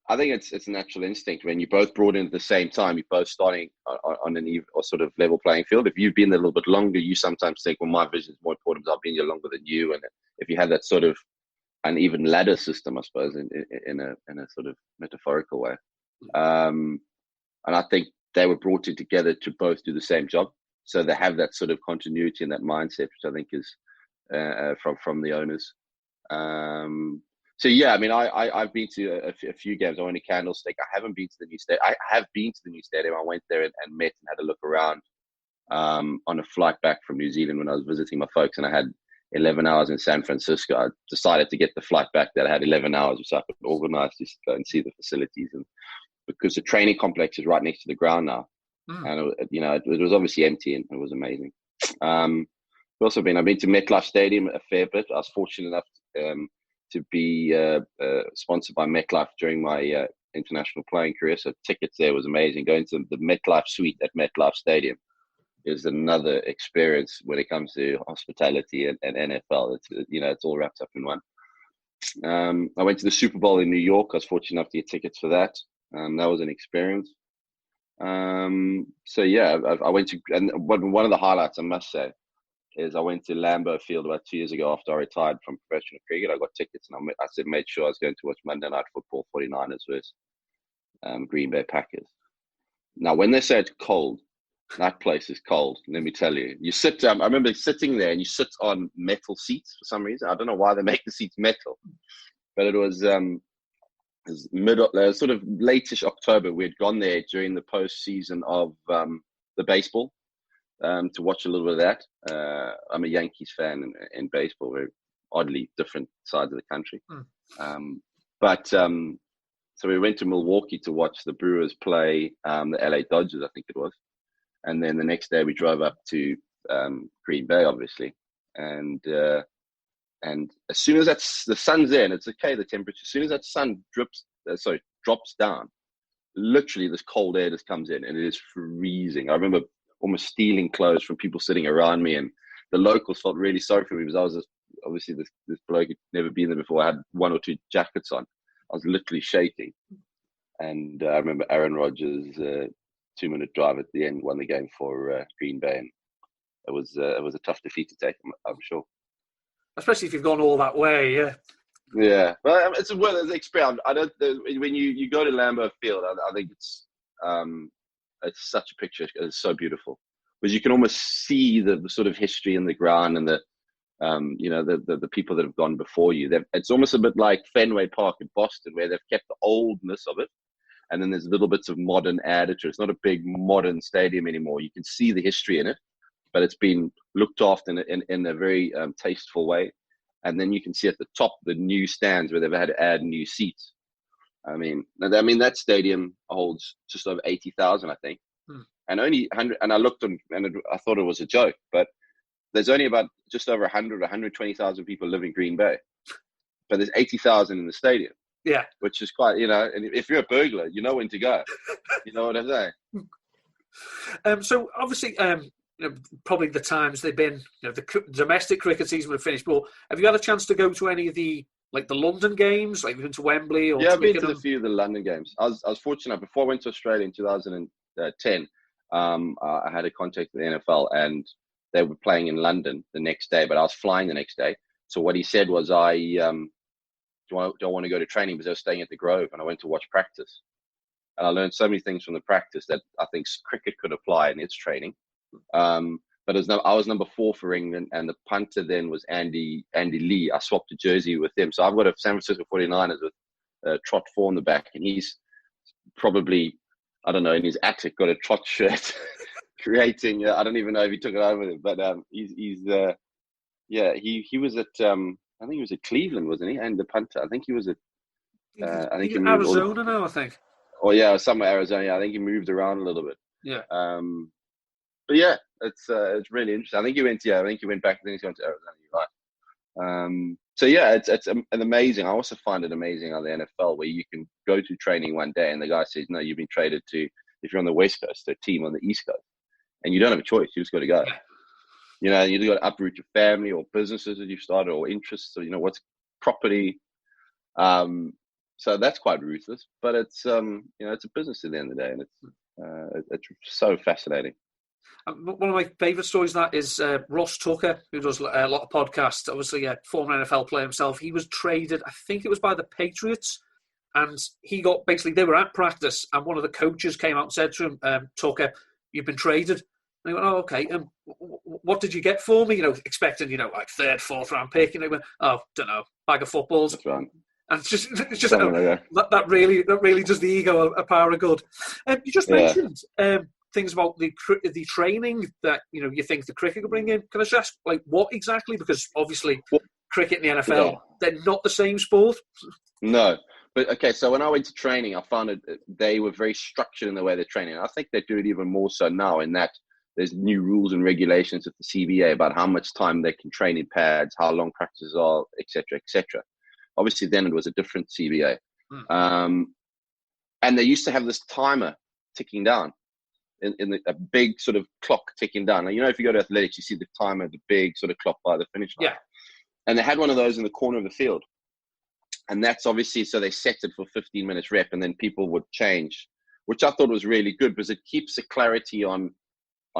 I think it's a natural instinct when you both brought in at the same time. You're both starting on an even or sort of level playing field. If you've been there a little bit longer, you sometimes think, well, my vision is more important because I've been here longer than you. And if you have that sort of uneven ladder system, I suppose, in a sort of metaphorical way, and I think they were brought in together to both do the same job. So they have that sort of continuity and that mindset, which I think is from the owners. So yeah, I mean, I've been to a few games. I went to Candlestick. I haven't been to the new stadium. I have been to the new stadium. I went there and met and had a look around on a flight back from New Zealand when I was visiting my folks, and I had 11 hours in San Francisco. I decided to get the flight back that I had 11 hours, which I could organize to go and see the facilities, and because the training complex is right next to the ground now, and it was obviously empty, and it was amazing. I've been to MetLife Stadium a fair bit. I was fortunate enough to be sponsored by MetLife during my international playing career. So tickets there was amazing. Going to the MetLife suite at MetLife Stadium is another experience when it comes to hospitality and NFL. It's all wrapped up in one. I went to the Super Bowl in New York. I was fortunate enough to get tickets for that. That was an experience. So yeah, I went to, and one of the highlights I must say is I went to Lambeau Field about 2 years ago after I retired from professional cricket. I got tickets, and I said made sure I was going to watch Monday Night Football, 49ers versus Green Bay Packers. Now, when they say it's cold, that place is cold. Let me tell you. You sit. I remember sitting there, and you sit on metal seats for some reason. I don't know why they make the seats metal, but it was sort of late-ish October. We had gone there during the postseason of the baseball to watch a little bit of that. I'm a Yankees fan in baseball. We're oddly different sides of the country. So we went to Milwaukee to watch the Brewers play the LA Dodgers, I think it was. And then the next day we drove up to Green Bay, obviously. And as soon as the sun's there, and it's okay, the temperature, as soon as that sun drops down, literally this cold air just comes in, and it is freezing. I remember almost stealing clothes from people sitting around me, and the locals felt really sorry for me because I was obviously this bloke who'd never been there before. I had 1 or 2 jackets on. I was literally shaking. And I remember Aaron Rodgers' 2-minute drive at the end won the game for Green Bay, and it was a tough defeat to take, I'm sure. Especially if you've gone all that way, yeah. Yeah, well, it's an experience. I don't. When you go to Lambeau Field, I think it's such a picture. It's so beautiful because you can almost see the sort of history in the ground and the the people that have gone before you. It's almost a bit like Fenway Park in Boston, where they've kept the oldness of it, and then there's little bits of modern added to it. It's not a big modern stadium anymore. You can see the history in it, but it's been looked after in a very tasteful way. And then you can see at the top the new stands where they've had to add new seats. I mean that stadium holds just over 80,000, I think, and only 100. And I looked and I thought it was a joke, but there's only about just over 120,000 people live in Green Bay, but there's 80,000 in the stadium. Yeah, which is quite, and if you're a burglar, you know when to go. You know what I'm saying? So obviously, probably the times they've been, the domestic cricket season would have finished. But have you had a chance to go to any of the London games, like been to Wembley? Or yeah, I've been to a few of the London games. I was fortunate. Before I went to Australia in 2010, I had a contact with the NFL, and they were playing in London the next day, but I was flying the next day. So what he said was, don't want to go to training because I was staying at the Grove, and I went to watch practice. And I learned so many things from the practice that I think cricket could apply in its training. But I was number 4 for England, and the punter then was Andy Lee. I swapped a jersey with him. So I've got a San Francisco 49ers with Trott 4 on the back, and he's probably, I don't know, in his attic got a Trott shirt creating, I don't even know if he took it over with him, but he was at, I think he was at Cleveland, wasn't he? And the punter, I think he was at, I think he moved Arizona now, I think. Oh yeah, somewhere Arizona. Yeah, I think he moved around a little bit. Yeah. But yeah, it's really interesting. I think he went back. I think he's going to Arizona. You're right. So yeah, it's an amazing. I also find it amazing on the NFL where you can go to training one day and the guy says, no, you've been traded to, if you're on the West Coast, to a team on the East Coast, and you don't have a choice. You just got to go. Yeah. You've got to uproot your family or businesses that you've started or interests or what's property. So that's quite ruthless, but it's it's a business at the end of the day, and it's so fascinating. One of my favourite stories that is Ross Tucker, who does a lot of podcasts, obviously a former NFL player himself. He was traded, I think it was by the Patriots, and he got, basically they were at practice, and one of the coaches came out and said to him, Tucker, you've been traded. And he went, oh, okay, what did you get for me? Expecting, like 3rd, 4th round pick. And they went, oh, don't know, bag of footballs. That's right. And it's just that really does the ego a power of good. You just mentioned things about the training that you think the cricket could bring in. Can I just ask, what exactly? Because obviously, cricket and the NFL, they're not the same sport. No, but okay. So when I went to training, I found that they were very structured in the way they're training. I think they do it even more so now, in that there's new rules and regulations at the CBA about how much time they can train in pads, how long practices are, etc., etc. Obviously, then it was a different CBA. And they used to have this timer ticking down, a big sort of clock ticking down. Now, if you go to athletics, you see the timer, the big sort of clock by the finish line. Yeah. And they had one of those in the corner of the field. And that's obviously, so they set it for 15 minutes rep, and then people would which I thought was really good because it keeps the clarity on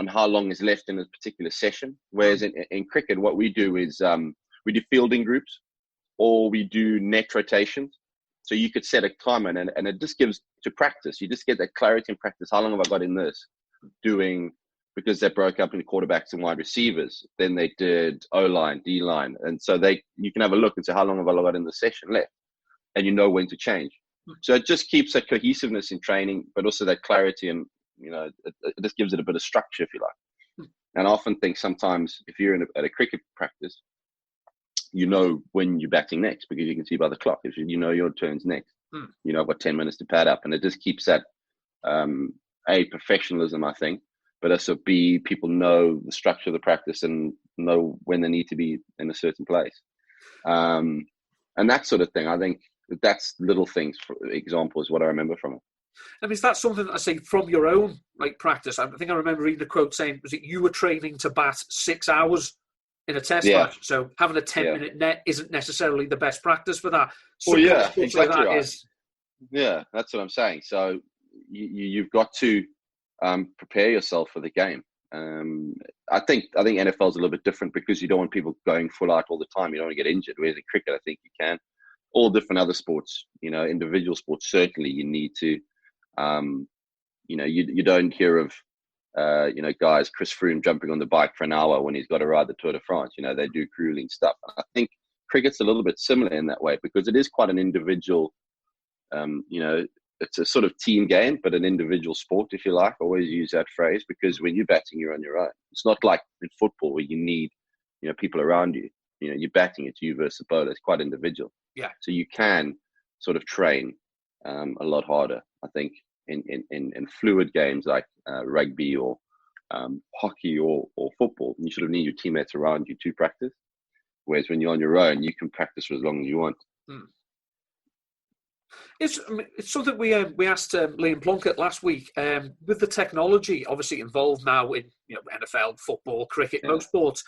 how long is left in a particular session. Whereas in cricket, what we do is we do fielding groups or we do net rotations. So you could set a timer and it just gives to practice. You just get that clarity in practice. How long have I got in this? Doing, because they broke up into quarterbacks and wide receivers. Then they did O-line, D-line. And so you can have a look and say, how long have I got in the session left? And you know when to change. So it just keeps that cohesiveness in training, but also that clarity and, it just gives it a bit of structure, if you like. And I often think sometimes if you're at a cricket practice, you know when you're batting next because you can see by the clock. If you know your turn's next, I've got 10 minutes to pad up. And it just keeps that, A, professionalism, I think, but also B, people know the structure of the practice and know when they need to be in a certain place. And that sort of thing, I think that's little things, for example, is what I remember from it. And is that something that I say from your own practice? I think I remember reading a quote saying, was it you were training to bat 6 hours in a test match? So having a 10-minute net isn't necessarily the best practice for that. Exactly right. Yeah, that's what I'm saying. So you've got to prepare yourself for the game. I think NFL is a little bit different because you don't want people going full out all the time. You don't want to get injured. Whereas in cricket, I think you can. All different other sports, individual sports, certainly you need to, you don't hear of, guys, Chris Froome jumping on the bike for an hour when he's got to ride the Tour de France. They do grueling stuff. I think cricket's a little bit similar in that way because it is quite an individual, it's a sort of team game, but an individual sport, if you like. I always use that phrase because when you're batting, you're on your own. It's not like in football where you need, people around you. You're batting, it's you versus the bowler. It's quite individual. Yeah. So you can sort of train a lot harder, I think, in fluid games like rugby or hockey or football. You sort of need your teammates around you to practice. Whereas when you're on your own, you can practice for as long as you want. It's something we asked Liam Plunkett last week. With the technology obviously involved now in NFL, football, cricket, most sports.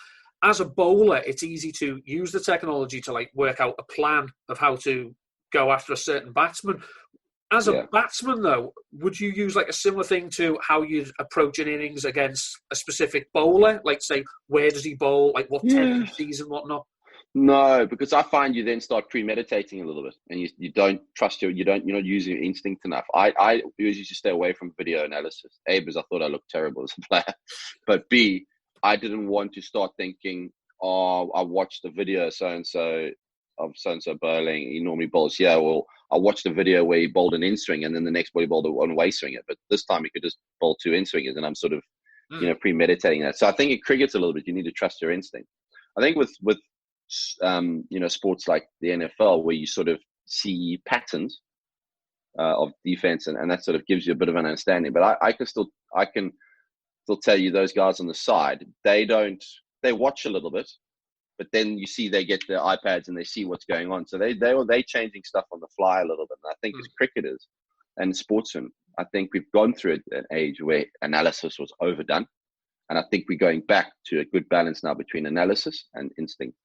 As a bowler, it's easy to use the technology to work out a plan of how to go after a certain batsman. As a batsman, though, would you use a similar thing to how you'd approach an innings against a specific bowler? Say, where does he bowl? What tendencies and whatnot? No, because I find you then start premeditating a little bit, and you don't trust you're not using your instinct enough. I usually stay away from video analysis. A, because I thought I looked terrible as a player, but B, I didn't want to start thinking, oh, I watched the video so-and-so of so-and-so bowling. He normally bowls here. Well, I watched a video where he bowled an in-swing and then the next ball he bowled a one-way swinger. But this time he could just bowl two in-swingers and I'm sort of, premeditating that. So I think in cricket's a little bit, you need to trust your instinct. I think with sports like the NFL where you sort of see patterns of defense and that sort of gives you a bit of an understanding. But I can still tell you those guys on the side, they watch a little bit, but then you see they get their iPads and they see what's going on. So they changing stuff on the fly a little bit. And I think as cricketers and sportsmen, I think we've gone through an age where analysis was overdone. And I think we're going back to a good balance now between analysis and instinct,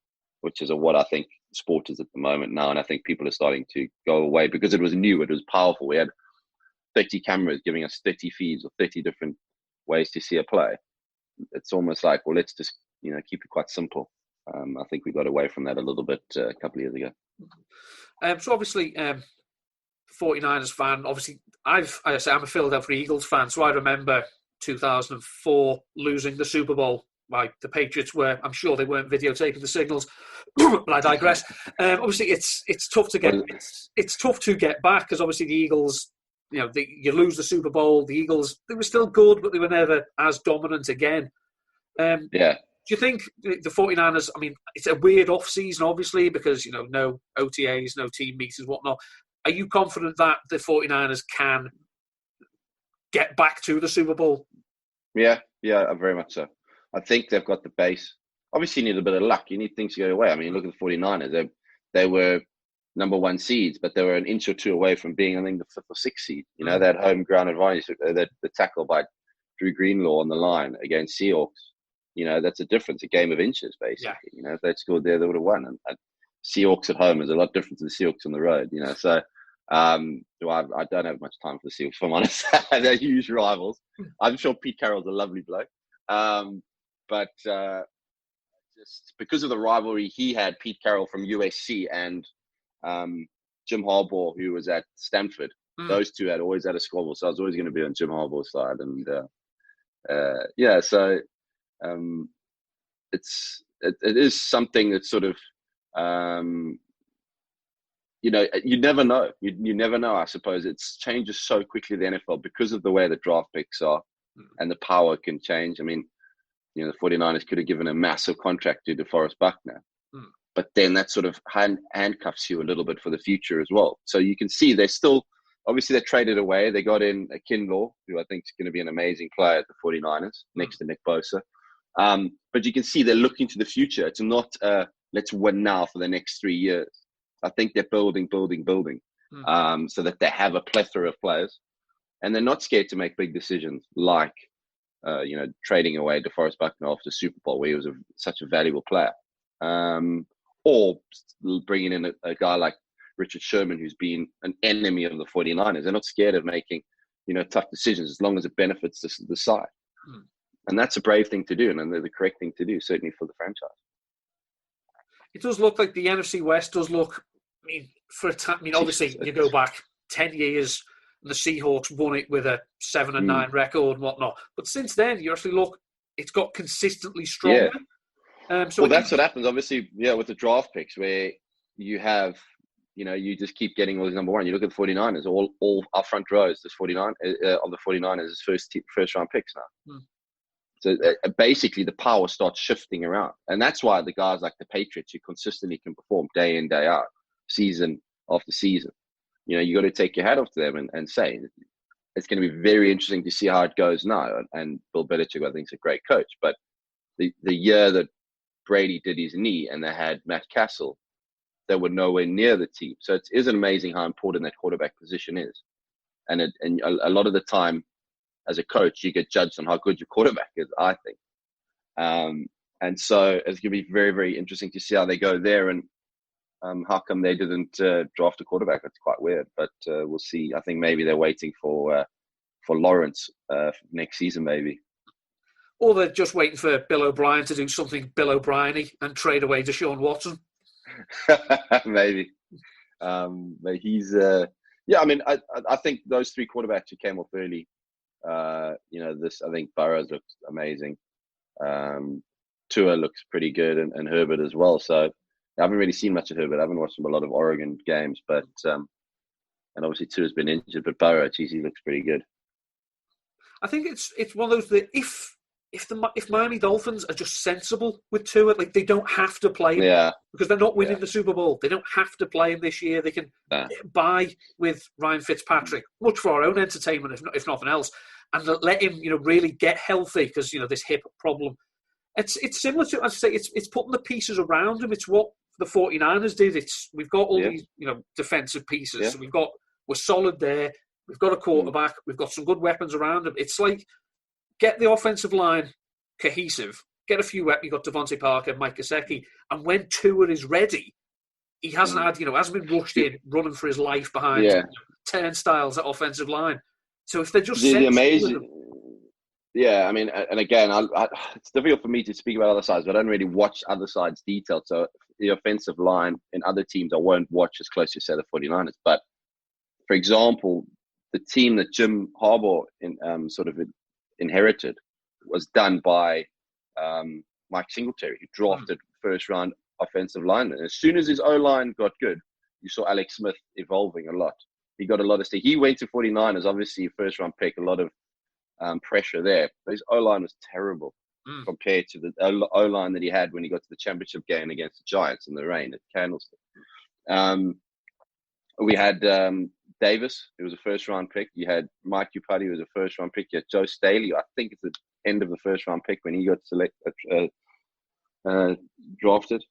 which is what I think sport is at the moment now. And I think people are starting to go away because it was new, it was powerful. We had 30 cameras giving us 30 feeds or 30 different ways to see a play. It's almost like, well, let's just keep it quite simple. I think we got away from that a little bit a couple of years ago. So obviously, 49ers fan. Obviously, I'm a Philadelphia Eagles fan, so I remember 2004 losing the Super Bowl. The Patriots were. I'm sure they weren't videotaping the signals, but I digress. Obviously, it's tough to get. It's tough to get back because obviously the Eagles. You lose the Super Bowl. The Eagles, they were still good, but they were never as dominant again. Do you think the 49ers, I mean, it's a weird off-season, obviously, because, no OTAs, no team meetings, whatnot. Are you confident that the 49ers can get back to the Super Bowl? Yeah, very much so. I think they've got the base. Obviously, you need a bit of luck. You need things to go away. I mean, look at the 49ers. They were number one seeds, but they were an inch or two away from being, I think, the fifth or sixth seed. They had home ground advantage. The tackle by Drew Greenlaw on the line against Seahawks. That's a difference, a game of inches, basically. Yeah. If they'd scored there, they would have won. And Seahawks at home is a lot different to the Seahawks on the road, So I don't have much time for the Seahawks, if I'm honest. They're huge rivals. I'm sure Pete Carroll's a lovely bloke. But just because of the rivalry he had, Pete Carroll from USC and Jim Harbaugh, who was at Stanford, those two had always had a squabble. So I was always going to be on Jim Harbaugh's side. And so it is something that's sort of, you never know. You never know, I suppose. It changes so quickly, the NFL, because of the way the draft picks are and the power can change. I mean, the 49ers could have given a massive contract to DeForest Buckner. But then that sort of handcuffs you a little bit for the future as well. So you can see they're still, obviously they traded away. They got in a Kinlaw, who I think is going to be an amazing player at the 49ers, next to Nick Bosa. But you can see they're looking to the future. It's not let's win now for the next 3 years. I think they're building, so that they have a plethora of players. And they're not scared to make big decisions like, trading away DeForest Buckner after Super Bowl, where he was such a valuable player. Or bringing in a guy like Richard Sherman, who's been an enemy of the 49ers. They're not scared of making, tough decisions as long as it benefits the side. And that's a brave thing to do, and they're the correct thing to do, certainly for the franchise. It does look like the NFC West does look, for a time, obviously you go back 10 years and the Seahawks won it with a 7-9 record and whatnot. But since then, you actually look, it's got consistently stronger. So that's what happens, obviously, with the draft picks, where you have, you just keep getting all these number one. You look at the 49ers, all our front rows, this 49 of the 49ers is first round picks now. So basically the power starts shifting around. And that's why the guys like the Patriots, who consistently can perform day in, day out, season after season, you got to take your hat off to them and say, it's going to be very interesting to see how it goes now. And Bill Belichick, I think, is a great coach. But the year that Brady did his knee and they had Matt Castle, they were nowhere near the team. So it is amazing how important that quarterback position is. And a lot of the time, as a coach, you get judged on how good your quarterback is, I think. And so it's going to be very, very interesting to see how they go there. And how come they didn't draft a quarterback? It's quite weird, but we'll see. I think maybe they're waiting for Lawrence next season, maybe. Or they're just waiting for Bill O'Brien to do something Bill O'Brien-y and trade away Deshaun Watson. Maybe. But he's, I think those three quarterbacks who came off early, I think Burrows looks amazing. Tua looks pretty good, and Herbert as well. So I haven't really seen much of Herbert. I haven't watched a lot of Oregon games, but and obviously Tua's been injured, but Burrow, he looks pretty good. I think it's one of those that if Miami Dolphins are just sensible with Tua, like they don't have to play him because they're not winning the Super Bowl. They don't have to play him this year. They can buy with Ryan Fitzpatrick, much for our own entertainment, if nothing else, and let him, really get healthy because this hip problem. It's similar to, as I say, it's putting the pieces around him. It's what the 49ers did. We've got all these defensive pieces. Yeah. So we're solid there. We've got a quarterback. We've got some good weapons around him. It's like, get the offensive line cohesive. Get a few weapons. You've got Devontae Parker, Mike Gesicki. And when Tua is ready, he hasn't hasn't been rushed in, running for his life behind turnstiles at offensive line. So if they're just amazing. Yeah, I mean, and again, it's difficult for me to speak about other sides, but I don't really watch other sides detailed. So the offensive line in other teams, I won't watch as close as, say, the 49ers. But, for example, the team that Jim Harbaugh inherited was done by Mike Singletary, who drafted first-round offensive linemen. As soon as his O-line got good, you saw Alex Smith evolving a lot. He got a lot of stake. He went to 49ers, obviously a first-round pick, a lot of pressure there. But his O-line was terrible compared to the O-line that he had when he got to the championship game against the Giants in the rain at Candlestick. We had Davis, who was a first-round pick. You had Mike Iupati, who was a first-round pick. You had Joe Staley, I think it's the end of the first-round pick when he got drafted.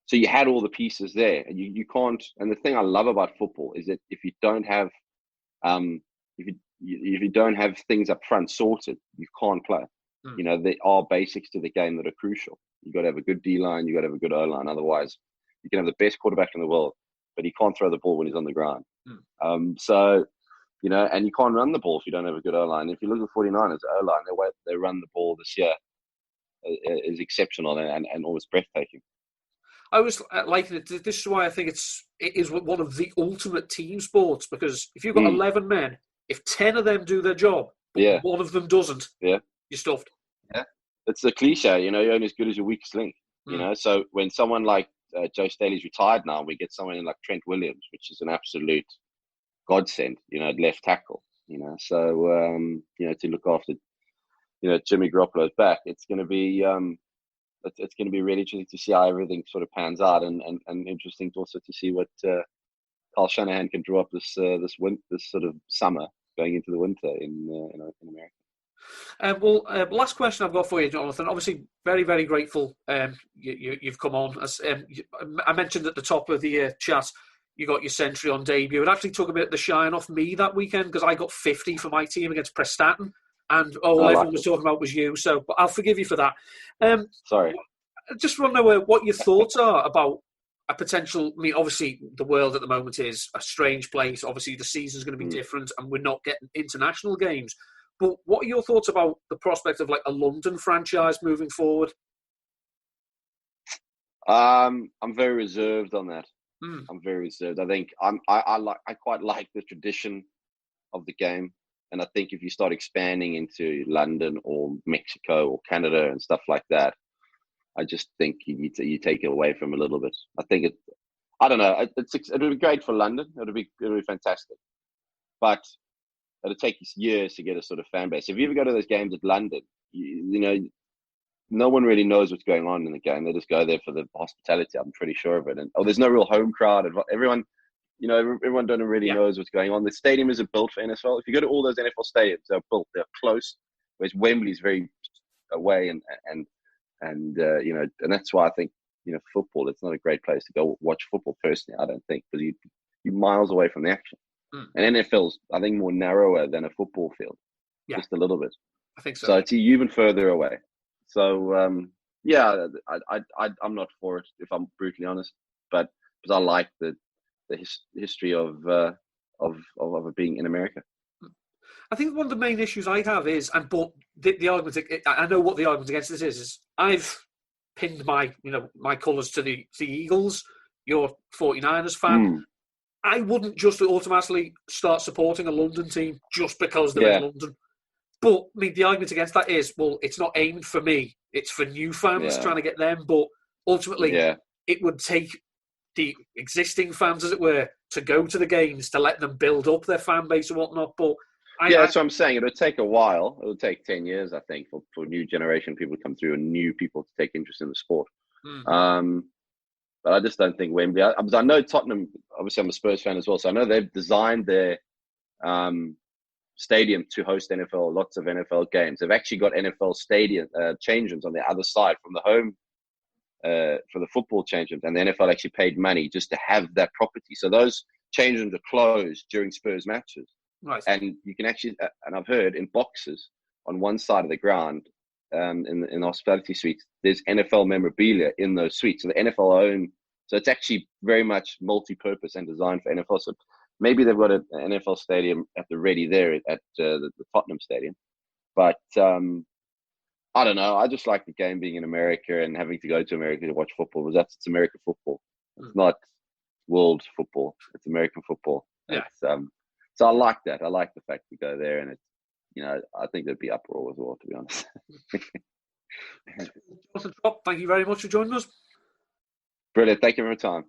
So you had all the pieces there, and you can't. And the thing I love about football is that if you don't have, if you don't have things up front sorted, you can't play. There are basics to the game that are crucial. You got to have a good D line, you got to have a good O line. Otherwise, you can have the best quarterback in the world, but he can't throw the ball when he's on the ground. So, and you can't run the ball if you don't have a good O-line. If you look at the 49ers O-line, the way they run the ball this year is exceptional and almost breathtaking. I was liking it. This is why I think it is one of the ultimate team sports, because if you've got 11 men, if 10 of them do their job, but one of them doesn't, you're stuffed. Yeah, it's the cliche, you're only as good as your weakest link. So when someone like Joe Staley's retired now, we get someone in like Trent Williams, which is an absolute godsend, at left tackle. So to look after, Jimmy Garoppolo's back, it's going to be it's going to be really interesting to see how everything sort of pans out, and interesting also to see what Kyle Shanahan can draw up this sort of summer going into the winter in America. Last question I've got for you, Jonathan. Obviously, very, very grateful you've come on. As I mentioned at the top of the chat, you got your century on debut. It actually took a bit of the shine off me that weekend because I got 50 for my team against Prestatyn, and all everyone was talking about was you. So, but I'll forgive you for that. Sorry. I just want to know what your thoughts are about a potential. I mean, obviously, the world at the moment is a strange place. Obviously, the season's going to be different, and we're not getting international games. But what are your thoughts about the prospect of like a London franchise moving forward? I'm very reserved on that. I'm very reserved. I think I quite like the tradition of the game, and I think if you start expanding into London or Mexico or Canada and stuff like that, I just think you take it away from a little bit. I think I don't know. It would be great for London. It would be fantastic, but it'll take years to get a sort of fan base. If you ever go to those games at London, no one really knows what's going on in the game. They just go there for the hospitality. I'm pretty sure of it. And there's no real home crowd. Everyone, everyone don't really knows what's going on. The stadium isn't built for NFL. If you go to all those NFL stadiums, they're built. They're close. Whereas Wembley's very away, and that's why I think football. It's not a great place to go watch football. Personally, I don't think, because you're miles away from the action. And NFL's, I think, more narrower than a football field, just a little bit. I think so. So it's even further away. So I'm not for it, if I'm brutally honest. But because I like the history of it being in America. I think one of the main issues I have is, but the argument, I know what the argument against this is I've pinned my colours to the Eagles. You're a 49ers fan. I wouldn't just automatically start supporting a London team just because they're in London. But I mean, the argument against that is, well, it's not aimed for me. It's for new fans, trying to get them. But ultimately, it would take the existing fans, as it were, to go to the games, to let them build up their fan base and whatnot. But that's what I'm saying. It would take a while. It would take 10 years, I think, for new generation people to come through and new people to take interest in the sport. But I just don't think Wembley. I know Tottenham. Obviously, I'm a Spurs fan as well, so I know they've designed their stadium to host lots of NFL games. They've actually got NFL stadium change rooms on the other side from the home for the football change rooms, and the NFL actually paid money just to have that property. So those change rooms are closed during Spurs matches, and you can actually, and I've heard in boxes on one side of the ground. In the hospitality suites, there's NFL memorabilia in those suites. So the NFL own, so it's actually very much multi-purpose and designed for NFL. So maybe they've got an NFL stadium at the ready there at the Tottenham Stadium. But I don't know. I just like the game being in America and having to go to America to watch football, because it's American football. It's not world football. It's American football. Yeah. So I like that. I like the fact to go there, and it's, I think there'd be uproar as well, to be honest. Jonathan Trott, thank you very much for joining us. Brilliant. Thank you for your time.